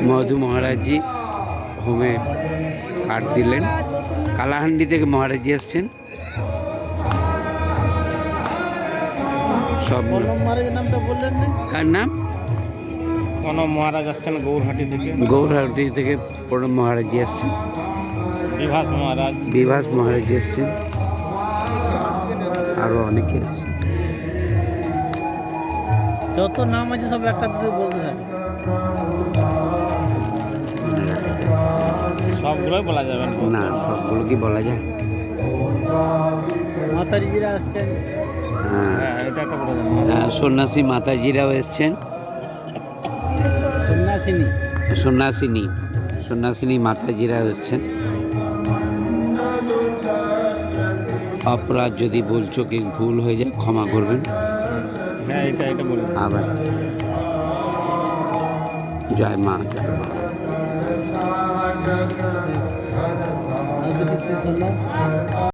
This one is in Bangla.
মধু মহারাজজি হোমে কাঠ দিলেন। কালাহান্ডি থেকে মহারাজজি এসছেন। সব মহারাজের নামটা বললেন না? কার নাম? প্রণব মহারাজ আসছেন গৌরহাটি থেকে। গৌরহাটি থেকে প্রণব মহারাজজি আসছেন। বিভাস মহারাজ, বিভাস মহারাজজি এসছেন। আরো অনেকে এসছেন। যত নাম আছে সব একটা দুটো বলতে হবে। সবগুলোই বলা যাবে না। না, সবগুলো কি বলা যায়? মাতাজিরা আসছেন। হ্যাঁ, হ্যাঁ, এটা একটা বলা যাবে। সন্ন্যাসী মাতাজিরাও এসছেন। সন্ন্যাসিনী। সন্ন্যাসিনী মাতাজিরাও এসছেন। অপরাধ যদি বলছো কি ভুল হয়ে যায় ক্ষমা করবেন। হ্যাঁ, এটা বলে আবার জয় মা, জয় মা। শেষ হলো।